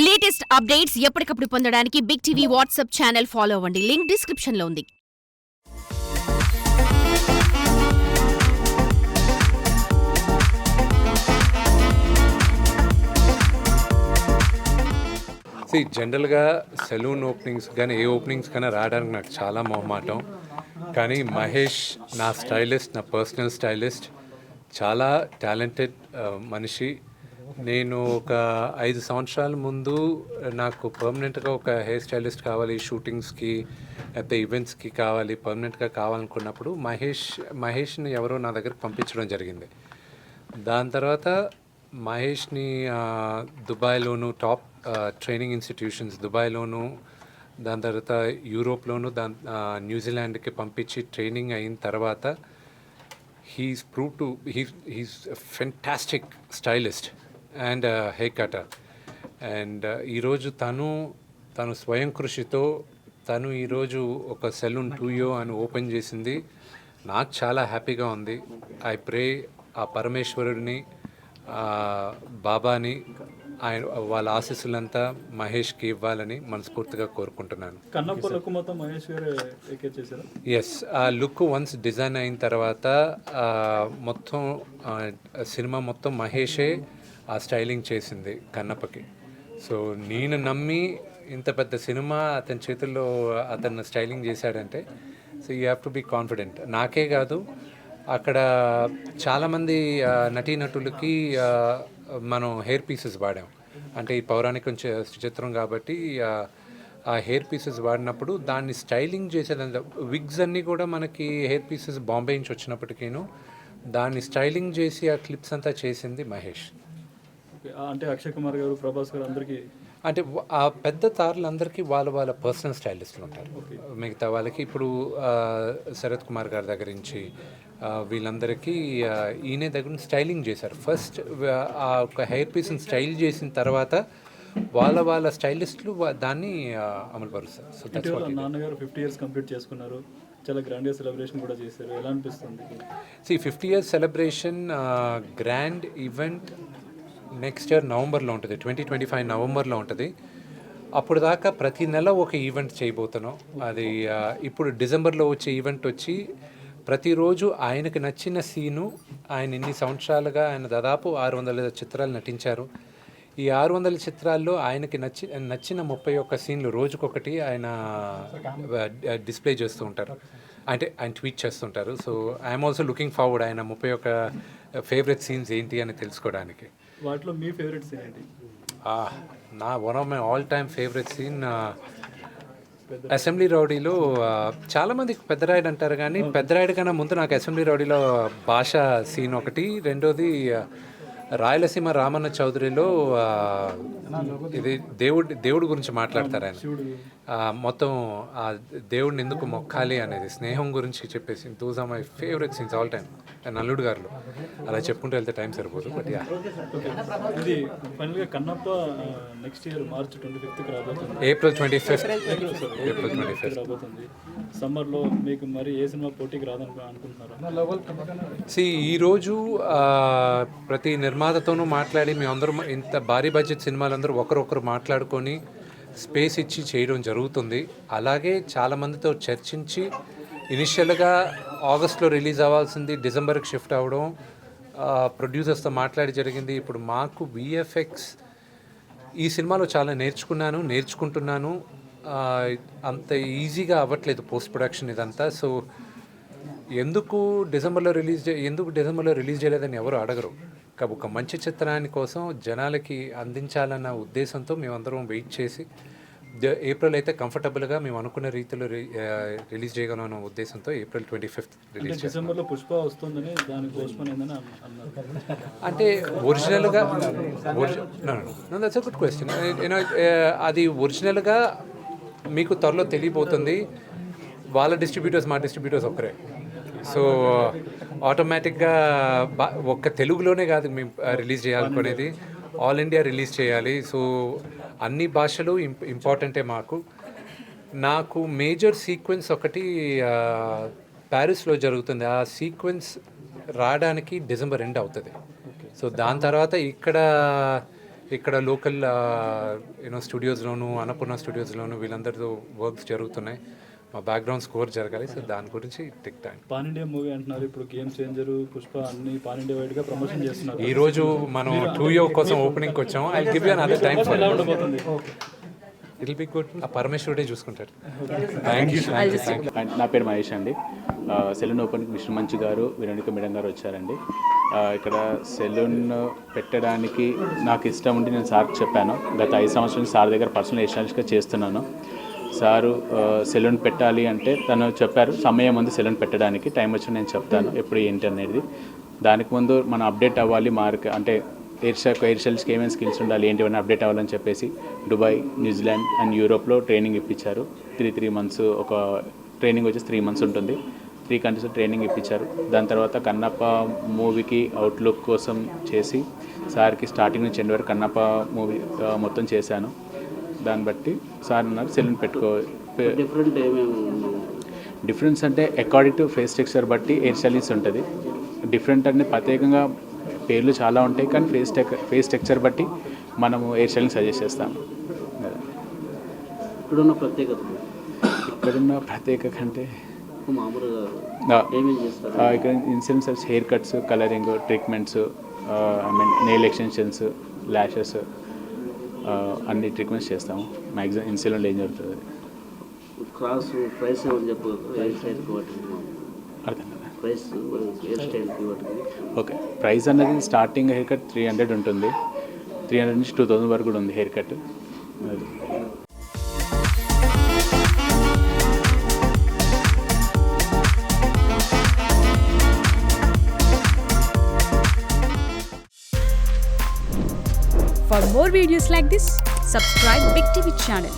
Latest updates ఎప్పటికప్పుడు పొందడానికి big TV WhatsApp channel follow అవ్వండి. లింక్ డిస్క్రిప్షన్ లో ఉంది. జనరల్గా సెలూన్ ఓపెనింగ్స్ కానీ ఏ ఓపెనింగ్స్ కానీ రావడానికి నాకు చాలా మొహమాటం. కానీ మహేష్ నా స్టైలిస్ట్, నా పర్సనల్ స్టైలిస్ట్, చాలా టాలెంటెడ్ మనిషి. నేను ఒక 5 సంవత్సరాల ముందు నాకు పర్మనెంట్గా ఒక హెయిర్ స్టైలిస్ట్ కావాలి, షూటింగ్స్కి లేకపోతే ఈవెంట్స్కి కావాలి, పర్మనెంట్గా కావాలనుకున్నప్పుడు మహేష్ని ఎవరో నా దగ్గరకు పంపించడం జరిగింది. దాని తర్వాత మహేష్ని దుబాయ్లోను టాప్ ట్రైనింగ్ ఇన్స్టిట్యూషన్స్ దుబాయ్లోను, దాని తర్వాత యూరోప్లోను, న్యూజిలాండ్కి పంపించి ట్రైనింగ్ అయిన తర్వాత he's prove to he's fantastic stylist and hair cutter. And ఈరోజు తను స్వయం కృషితో తను ఈరోజు ఒక సెలూన్ టూయో అని ఓపెన్ చేసింది. నాకు చాలా హ్యాపీగా ఉంది. ఐ ప్రే ఆ పరమేశ్వరుడిని, బాబాని, ఆయన వాళ్ళ ఆశీస్సులంతా మహేష్కి ఇవ్వాలని మనస్ఫూర్తిగా కోరుకుంటున్నాను. ఎస్, ఆ లుక్ వన్స్ డిజైన్ అయిన తర్వాత మొత్తం సినిమా మొత్తం మహేషే ఆ స్టైలింగ్ చేసింది కన్నప్పకి. సో నేను నమ్మి ఇంత పెద్ద సినిమా అతని చేతుల్లో అతను స్టైలింగ్ చేశాడంటే so you have to be confident. నాకే కాదు, అక్కడ చాలామంది నటీనటులకి మనం హెయిర్ పీసెస్ వాడాం. అంటే ఈ పౌరాణికం చిత్రం కాబట్టి ఆ హెయిర్ పీసెస్ వాడినప్పుడు దాన్ని స్టైలింగ్ చేసేదంత విగ్స్ అన్నీ కూడా మనకి హెయిర్ పీసెస్ బాంబే నుంచి వచ్చినప్పటికీను దాన్ని స్టైలింగ్ చేసి ఆ క్లిప్స్ అంతా చేసింది మహేష్. అంటే అక్షయ్ కుమార్ గారు, ప్రభాస్ గారు అందరికీ, అంటే ఆ పెద్ద తారలందరికీ వాళ్ళ పర్సనల్ స్టైలిస్టులు ఉంటారు. మిగతా వాళ్ళకి ఇప్పుడు శరత్ కుమార్ గారి దగ్గర నుంచి వీళ్ళందరికీ ఈయన దగ్గర స్టైలింగ్ చేశారు. ఫస్ట్ ఆ ఒక హెయిర్ పీస్ని స్టైల్ చేసిన తర్వాత వాళ్ళ స్టైలిస్టులు దాన్ని అమలుపరుస్తారు. సో నాన్నగారు 50 years కంప్లీట్ చేసుకున్నారు, చాలా గ్రాండ్గా సెలబ్రేషన్ కూడా చేశారు. ఎలా అనిపిస్తుంది? 50 years celebration grand event next year నవంబర్లో ఉంటుంది, 2025 నవంబర్లో ఉంటుంది. అప్పుడు దాకా ప్రతి నెల ఒక ఈవెంట్ చేయబోతున్నాం. అది ఇప్పుడు డిసెంబర్లో వచ్చే ఈవెంట్ వచ్చి ప్రతిరోజు ఆయనకు నచ్చిన సీను, ఆయన ఇన్ని సంవత్సరాలుగా ఆయన దాదాపు 600 చిత్రాలు నటించారు. ఈ 600 చిత్రాల్లో ఆయనకి నచ్చిన 31 సీన్లు రోజుకొకటి ఆయన డిస్ప్లే చేస్తూ ఉంటారు, అంటే ఆయన ట్వీట్ చేస్తుంటారు. So I'm also looking forward ఆయన 31 ఫేవరెట్ సీన్స్ ఏంటి అని తెలుసుకోవడానికి. వాటిలో మీ ఫేవరెట్ సీన్ ఏంటి? One of my all time favourite scene Assembly రౌడీలో. చాలామందికి పెద్దరాయుడు అంటారు, కానీ పెద్దరాయుడు కన్నా ముందు నాకు అసెంబ్లీ రౌడీలో భాష సీన్ ఒకటి, రెండోది రాయలసీమ రామన్న చౌదరిలో ఇది దేవుడి గురించి మాట్లాడతారు ఆయన. మొత్తం ఆ దేవుడిని ఎందుకు మొక్కాలి అనేది, స్నేహం గురించి చెప్పేసి, those are my favourite scenes all time. నల్లుడు గారులో అలా చెప్పుకుంటూ వెళ్తే టైం సరిపోదు. బట్ ఇది ఫైనల్గా Kannappa next year March 25th రాబోతుంది. April 25th రాబోతుంది. సమ్మర్లో మీకు మరి ఏ సినిమా పోటీకి రాదని అనుకుంటున్నారు? ఈరోజు ప్రతి నిర్మాతతోనూ మాట్లాడి మేమందరం ఇంత భారీ బడ్జెట్ సినిమాలందరూ ఒకరొకరు మాట్లాడుకొని స్పేస్ ఇచ్చి చేయడం జరుగుతుంది. అలాగే చాలామందితో చర్చించి ఇనిషియల్గా ఆగస్ట్లో రిలీజ్ అవ్వాల్సింది డిసెంబర్కి షిఫ్ట్ అవ్వడం, ప్రొడ్యూసర్స్తో మాట్లాడి జరిగింది. ఇప్పుడు మాకు విఎఫ్ఎక్స్ ఈ సినిమాలో చాలా నేర్చుకుంటున్నాను. అంత ఈజీగా అవ్వట్లేదు పోస్ట్ ప్రొడక్షన్ ఇదంతా. సో ఎందుకు డిసెంబర్లో రిలీజ్ చేయలేదని ఎవరు అడగరు. ఒక మంచి చిత్రాన్ని కోసం జనాలకి అందించాలన్న ఉద్దేశంతో మేమందరం వెయిట్ చేసి ఏప్రిల్ అయితే కంఫర్టబుల్గా మేము అనుకున్న రీతిలో రిలీజ్ చేయగలం అన్న ఉద్దేశంతో April 25th రిలీజ్ చేస్తాం. డిసెంబర్లో పుష్ప వస్తుందని దాని పోస్ట్పోన్ అయిందని అన్నారు. అంటే ఒరిజినల్గా దట్స్ ఎ గుడ్ క్వశ్చన్. అది ఒరిజినల్గా మీకు త్వరలో తెలియబోతుంది. వాళ్ళ డిస్ట్రిబ్యూటర్స్ మా డిస్ట్రిబ్యూటర్స్ ఒక్కరే. సో ఆటోమేటిక్గా ఒక్క తెలుగులోనే కాదు మేము రిలీజ్ చేయాలనుకునేది, ఆల్ ఇండియా రిలీజ్ చేయాలి. సో అన్ని భాషలు ఇంపార్టెంటే మాకు. నాకు మేజర్ సీక్వెన్స్ ఒకటి ప్యారిస్లో జరుగుతుంది. ఆ సీక్వెన్స్ రావడానికి డిసెంబర్ ఎండ్ అవుతుంది. సో దాని తర్వాత ఇక్కడ ఇక్కడ లోకల్ స్టూడియోస్లోను అన్నపూర్ణ స్టూడియోస్లోను వీళ్ళందరితో వర్క్స్ జరుగుతున్నాయి. మా బ్యాక్గ్రౌండ్ స్కోర్ జరగాలి. సో దాని గురించి take time. Pan India movie అంటున్నారు, ఇప్పుడు గేమ్ చేంజర్, పుష్ప అన్ని పాన్ ఇండియా వైడ్గా ప్రమోషన్ చేస్తున్నారు. ఈరోజు మనం 2 కోసం ఓపెనింగ్కి వచ్చాము. I give you another time for ఎలా ఉండబోతుంది? It be good. ఆ పరమేశ్వరుడే చూసుకుంటారు. Thank you. నా పేరు మహేష్ అండి. సెలూన్ ఓపెన్కి విష్ణు మంచు గారు, వినోనిక మేడం గారు వచ్చారండి. ఇక్కడ సెలూన్ పెట్టడానికి నాకు ఇష్టం ఉండి నేను సార్కి చెప్పాను. గత 5 సంవత్సరాల సార్ దగ్గర పర్సనల్ ఎస్టాబ్లిష్గా చేస్తున్నాను. సారు సెలూన్ పెట్టాలి అంటే తను చెప్పారు సమయం ఉంది సెలూన్ పెట్టడానికి, టైం వచ్చి నేను చెప్తాను ఎప్పుడు ఏంటి అనేది. దానికి ముందు మనం అప్డేట్ అవ్వాలి అంటే హెయిర్ స్టైల్స్కి ఏమేమి స్కిల్స్ ఉండాలి ఏంటివన్నీ అప్డేట్ అవ్వాలని చెప్పేసి దుబాయ్, న్యూజిలాండ్ అండ్ యూరోప్లో ట్రైనింగ్ ఇప్పించారు. 3 months ఒక ట్రైనింగ్ వచ్చేసి 3 months ఉంటుంది. 3 countries ట్రైనింగ్ ఇప్పించారు. దాని తర్వాత కన్నప్ప మూవీకి అవుట్లుక్ కోసం చేసి సార్కి స్టార్టింగ్ నుంచి ఎండ్ వరకు కన్నప్ప మూవీ మొత్తం చేశాను. దాన్ని బట్టి సార్ అన్నారు సెలూన్ డిఫరెన్స్ అంటే అకార్డింగ్ టు ఫేస్ టెక్స్చర్ బట్టి హెయిర్ స్టైలింగ్స్ ఉంటుంది. డిఫరెంట్ అంటే ప్రత్యేకంగా పేర్లు చాలా ఉంటాయి, కానీ ఫేస్ టెక్స్చర్ బట్టి మనము హెయిర్ స్టైలింగ్ సజెస్ట్ చేస్తాము. ఇక్కడున్న ప్రత్యేకత అంటే మామూలుగా ఇక్కడ ఇన్సెన్స్ hair cuts, colouring, treatments, nail extensions, lashes అన్ని ట్రీట్మెంట్స్ చేస్తాము. మ్యాక్సిమం ఇన్సెలూన్లో ఏం జరుగుతుంది క్రాస్ ప్రైస్ ఏమని చెప్పగలరు? హెయిర్ స్టైల్కి వాటికి అర్థం కదా. ప్రైస్ హెయిర్ స్టైల్కి వాటికి ఓకే, ప్రైస్ అనేది స్టార్టింగ్ హెయిర్ కట్ 300 ఉంటుంది. 300 నుంచి 2000 వరకు కూడా ఉంది హెయిర్ కట్. అది For more videos like this, subscribe Big TV channel.